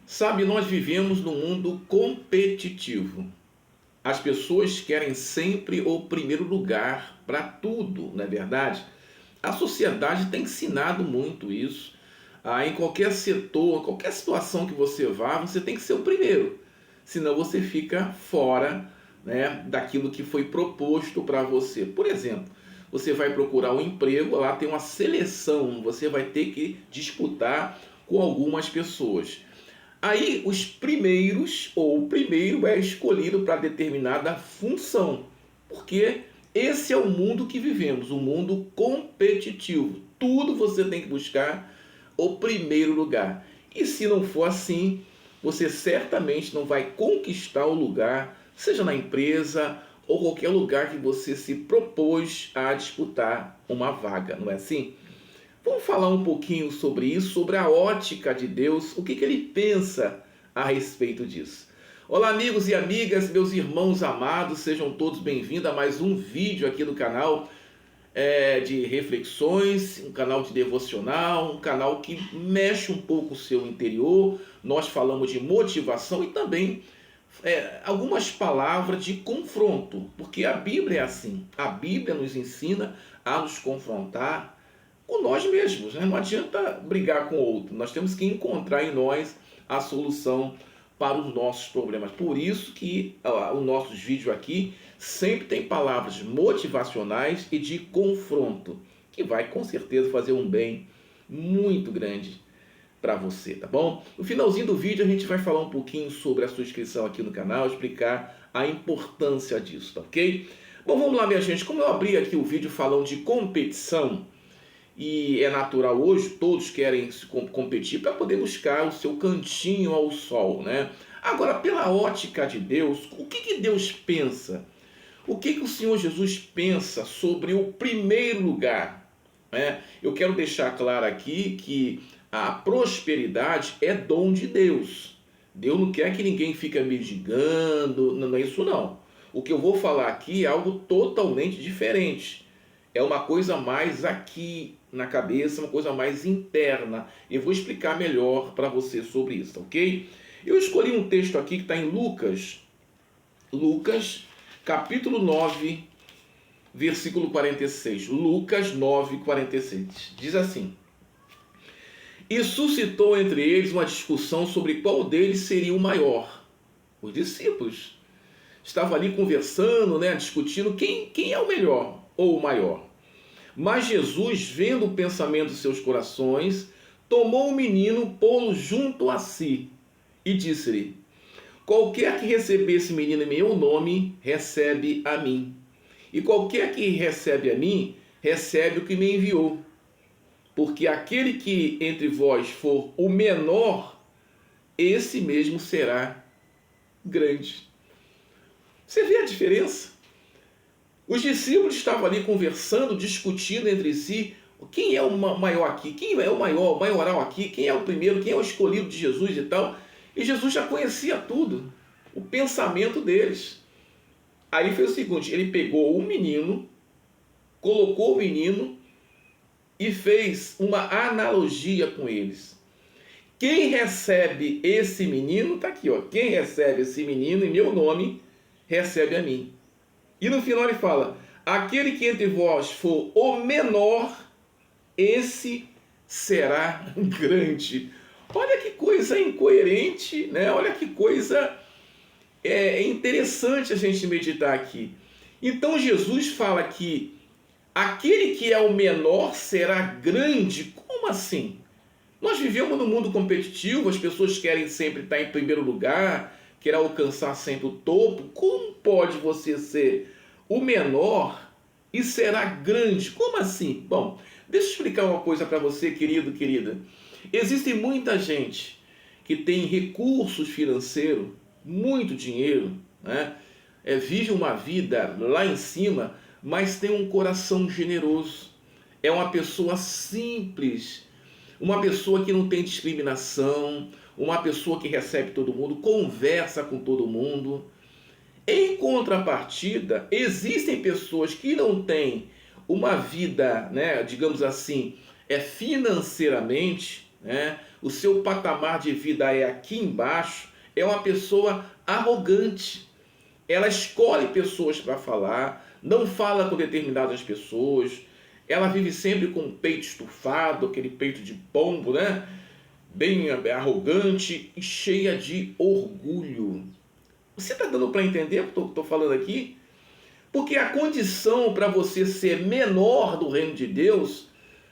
Sabe, nós vivemos num mundo competitivo. As pessoas querem sempre o primeiro lugar para tudo, não é verdade? A sociedade tem ensinado muito isso. Em qualquer setor, qualquer situação que você vá, você tem que ser o primeiro. Senão você fica fora, né, daquilo que foi proposto para você. Por exemplo, você vai procurar um emprego, lá tem uma seleção, você vai ter que disputar com algumas pessoas. Aí os primeiros, ou o primeiro é escolhido para determinada função, porque esse é o mundo que vivemos, um mundo competitivo. Tudo você tem que buscar o primeiro lugar. E se não for assim, você certamente não vai conquistar o lugar, seja na empresa ou qualquer lugar que você se propôs a disputar uma vaga, não é assim? Vamos falar um pouquinho sobre isso, sobre a ótica de Deus, o que ele pensa a respeito disso. Olá, amigos e amigas, meus irmãos amados, sejam todos bem-vindos a mais um vídeo aqui do canal de reflexões, um canal de devocional, um canal que mexe um pouco o seu interior. Nós falamos de motivação e também algumas palavras de confronto, porque a Bíblia é assim, a Bíblia nos ensina a nos confrontar com nós mesmos, né? Não adianta brigar com o outro, nós temos que encontrar em nós a solução para os nossos problemas. Por isso que os nossos vídeos aqui sempre tem palavras motivacionais e de confronto, que vai com certeza fazer um bem muito grande para você, tá bom? No finalzinho do vídeo a gente vai falar um pouquinho sobre a sua inscrição aqui no canal, explicar a importância disso, tá ok? Bom, vamos lá, minha gente. Como eu abri aqui o vídeo falando de competição, e é natural hoje, todos querem competir para poder buscar o seu cantinho ao sol, né? Agora, pela ótica de Deus, o que Deus pensa? O que o Senhor Jesus pensa sobre o primeiro lugar, né? Eu quero deixar claro aqui que a prosperidade é dom de Deus. Deus não quer que ninguém fique mendigando, não é isso não. O que eu vou falar aqui é algo totalmente diferente. É uma coisa mais aqui na cabeça, uma coisa mais interna. Eu vou explicar melhor para você sobre isso, ok? Eu escolhi um texto aqui que está em Lucas, capítulo 9, versículo 46. Lucas 9, 46. Diz assim: E suscitou entre eles uma discussão sobre qual deles seria o maior. Os discípulos estavam ali conversando, né, discutindo quem é o melhor ou o maior. Mas Jesus, vendo o pensamento de seus corações, tomou o menino, pô-lo junto a si e disse-lhe: Qualquer que receber esse menino em meu nome, recebe a mim. E qualquer que recebe a mim, recebe o que me enviou. Porque aquele que entre vós for o menor, esse mesmo será grande. Você vê a diferença? Os discípulos estavam ali conversando, discutindo entre si quem é o maior aqui, quem é o maior, o maioral aqui, quem é o primeiro, quem é o escolhido de Jesus e tal. E Jesus já conhecia tudo, o pensamento deles. Aí foi o seguinte, ele pegou o menino, colocou o menino e fez uma analogia com eles. Quem recebe esse menino, está aqui, ó, quem recebe esse menino em meu nome, recebe a mim. E no final ele fala: aquele que entre vós for o menor, esse será grande. Olha que coisa incoerente, né? Olha que coisa interessante a gente meditar aqui. Então Jesus fala que aquele que é o menor será grande. Como assim? Nós vivemos num mundo competitivo, as pessoas querem sempre estar em primeiro lugar, querem alcançar sempre o topo. Como pode você ser o menor e será grande? Como assim? Bom, deixa eu explicar uma coisa para você, querido, querida. Existe muita gente que tem recursos financeiros, muito dinheiro, né? Vive uma vida lá em cima, mas tem um coração generoso. É uma pessoa simples, uma pessoa que não tem discriminação, uma pessoa que recebe todo mundo, conversa com todo mundo. Em contrapartida, existem pessoas que não têm uma vida, né, digamos assim, financeiramente, né, o seu patamar de vida é aqui embaixo, é uma pessoa arrogante. Ela escolhe pessoas para falar, não fala com determinadas pessoas, ela vive sempre com o peito estufado, aquele peito de pombo, né? Bem arrogante e cheia de orgulho. Você está dando para entender o que eu estou falando aqui? Porque a condição para você ser menor do reino de Deus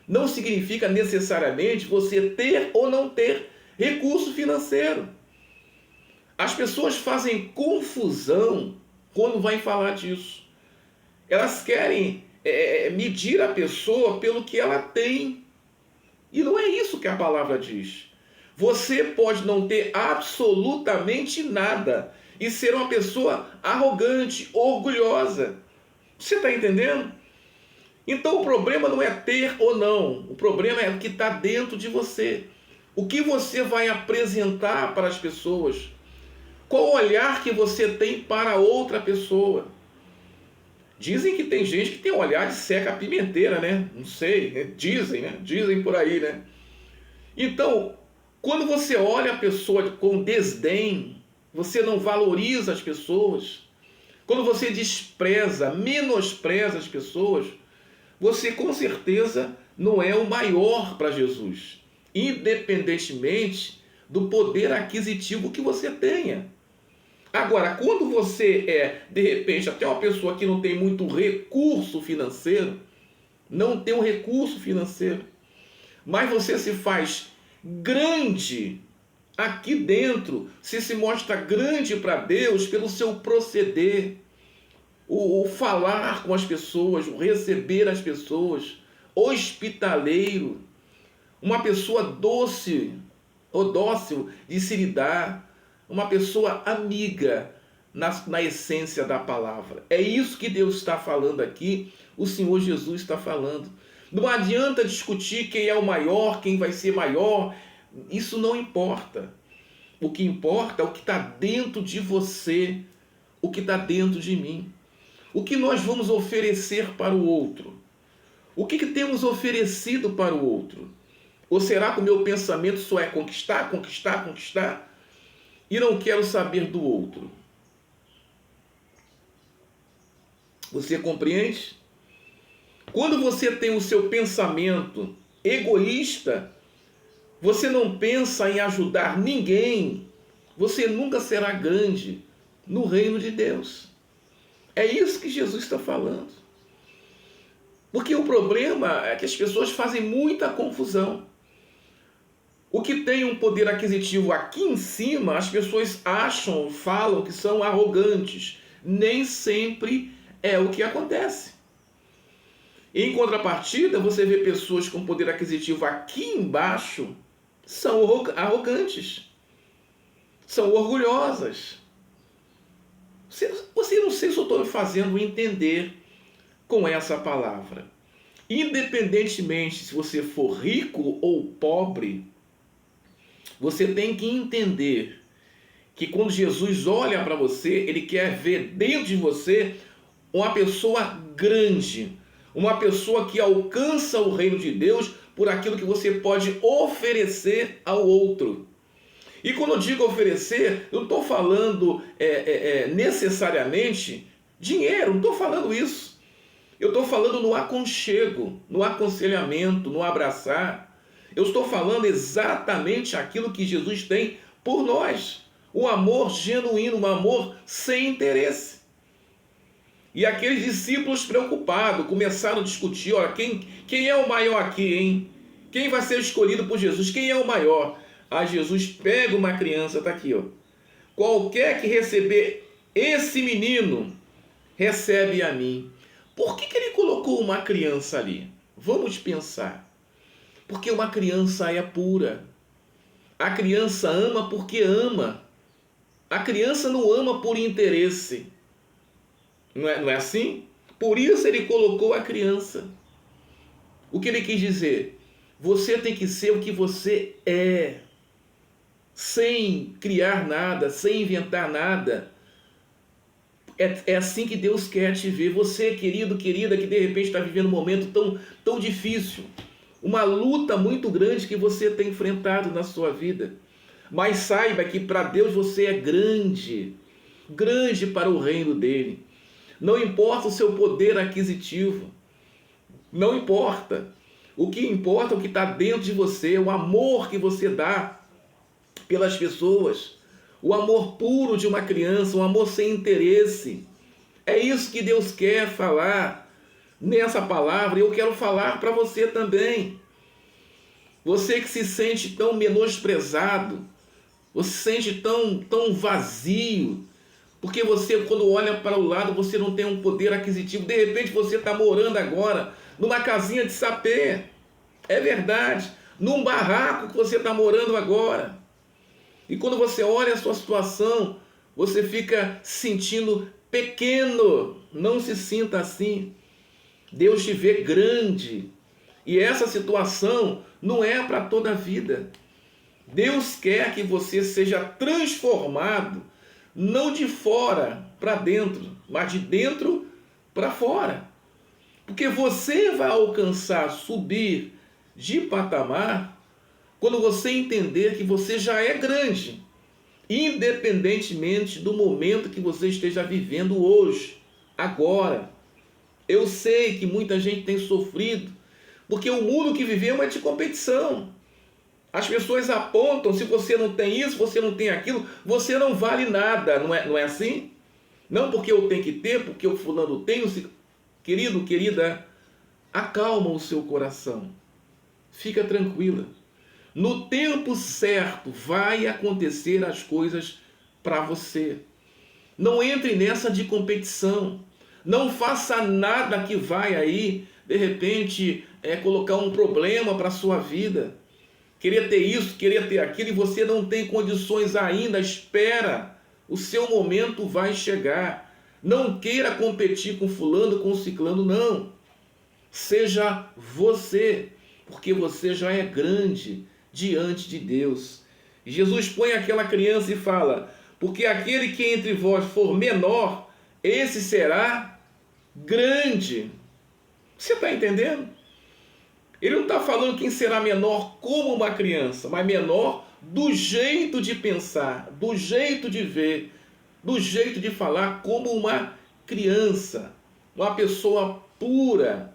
não significa necessariamente você ter ou não ter recurso financeiro. As pessoas fazem confusão quando vai falar disso. Elas querem medir a pessoa pelo que ela tem. E não é isso que a palavra diz. Você pode não ter absolutamente nada e ser uma pessoa arrogante, orgulhosa. Você está entendendo? Então o problema não é ter ou não. O problema é o que está dentro de você. O que você vai apresentar para as pessoas. Qual o olhar que você tem para outra pessoa. Dizem que tem gente que tem um olhar de seca-pimenteira, né? Não sei, né? Dizem, né? Dizem por aí, né? Então, quando você olha a pessoa com desdém, você não valoriza as pessoas, quando você despreza, menospreza as pessoas, você com certeza não é o maior para Jesus, independentemente do poder aquisitivo que você tenha. Agora, quando você de repente, até uma pessoa que não tem muito recurso financeiro, não tem um recurso financeiro, mas você se faz grande aqui dentro, você se mostra grande para Deus pelo seu proceder, o falar com as pessoas, o receber as pessoas, hospitaleiro, uma pessoa doce ou dócil de se lidar, uma pessoa amiga na essência da palavra. É isso que Deus está falando aqui, o Senhor Jesus está falando. Não adianta discutir quem é o maior, quem vai ser maior, isso não importa. O que importa é o que está dentro de você, o que está dentro de mim. O que nós vamos oferecer para o outro? O que temos oferecido para o outro? Ou será que o meu pensamento só é conquistar, conquistar, conquistar? E não quero saber do outro. Você compreende? Quando você tem o seu pensamento egoísta, você não pensa em ajudar ninguém, você nunca será grande no reino de Deus. É isso que Jesus está falando. Porque o problema é que as pessoas fazem muita confusão. O que tem um poder aquisitivo aqui em cima, as pessoas acham, falam que são arrogantes. Nem sempre é o que acontece. Em contrapartida, você vê pessoas com poder aquisitivo aqui embaixo, são arrogantes, são orgulhosas. Você não sei se eu estou me fazendo entender com essa palavra. Independentemente se você for rico ou pobre, você tem que entender que quando Jesus olha para você, Ele quer ver dentro de você uma pessoa grande, uma pessoa que alcança o reino de Deus por aquilo que você pode oferecer ao outro. E quando eu digo oferecer, eu não estou falando necessariamente dinheiro, não estou falando isso. Eu estou falando no aconchego, no aconselhamento, no abraçar. Eu estou falando exatamente aquilo que Jesus tem por nós. Um amor genuíno, um amor sem interesse. E aqueles discípulos preocupados começaram a discutir, olha, quem é o maior aqui, hein? Quem vai ser escolhido por Jesus? Quem é o maior? Ah, Jesus pega uma criança, está aqui, ó. Qualquer que receber esse menino, recebe a mim. Por que ele colocou uma criança ali? Vamos pensar. Porque uma criança é pura. A criança ama porque ama. A criança não ama por interesse. Não é assim? Por isso ele colocou a criança. O que ele quis dizer? Você tem que ser o que você é. Sem criar nada, sem inventar nada. É assim que Deus quer te ver. Você, querido, querida, que de repente está vivendo um momento tão difícil. uma luta muito grande que você tem enfrentado na sua vida. Mas saiba que para Deus você é grande, grande para o reino dele. Não importa o seu poder aquisitivo, não importa. O que importa é o que está dentro de você, o amor que você dá pelas pessoas, o amor puro de uma criança, um amor sem interesse. É isso que Deus quer falar nessa palavra, e eu quero falar para você também. Você que se sente tão menosprezado, você se sente tão vazio, porque você, quando olha para o lado, você não tem um poder aquisitivo. De repente você está morando agora numa casinha de sapê. É verdade, num barraco que você está morando agora. E quando você olha a sua situação, você fica se sentindo pequeno. Não se sinta assim. Deus te vê grande. E essa situação não é para toda a vida. Deus quer que você seja transformado, não de fora para dentro, mas de dentro para fora. Porque você vai alcançar, subir de patamar, quando você entender que você já é grande, independentemente do momento que você esteja vivendo hoje, agora. Eu sei que muita gente tem sofrido, porque o mundo que vivemos é de competição. As pessoas apontam, se você não tem isso, você não tem aquilo, você não vale nada, não é assim? Não porque eu tenho que ter, porque o fulano tem. Querido, querida, acalma o seu coração. Fica tranquila. No tempo certo vai acontecer as coisas para você. Não entre nessa de competição. Não faça nada que vai aí, de repente, colocar um problema para a sua vida. Querer ter isso, querer ter aquilo, e você não tem condições ainda. Espera, o seu momento vai chegar. Não queira competir com fulano, com ciclano, não. Seja você, porque você já é grande diante de Deus. E Jesus põe aquela criança e fala: porque aquele que entre vós for menor, esse será grande. Você está entendendo? Ele não está falando quem será menor como uma criança, mas menor do jeito de pensar, do jeito de ver, do jeito de falar, como uma criança, uma pessoa pura,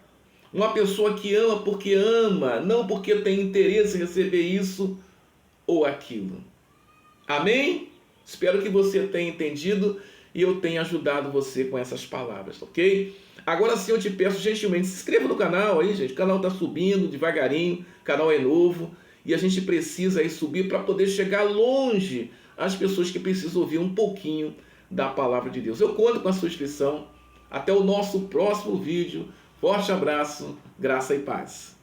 uma pessoa que ama porque ama, não porque tem interesse em receber isso ou aquilo. Amém? Espero que você tenha entendido e eu tenha ajudado você com essas palavras, ok? Agora sim eu te peço gentilmente, se inscreva no canal aí, gente. O canal está subindo devagarinho, o canal é novo e a gente precisa aí subir para poder chegar longe às pessoas que precisam ouvir um pouquinho da palavra de Deus. Eu conto com a sua inscrição. Até o nosso próximo vídeo. Forte abraço, graça e paz.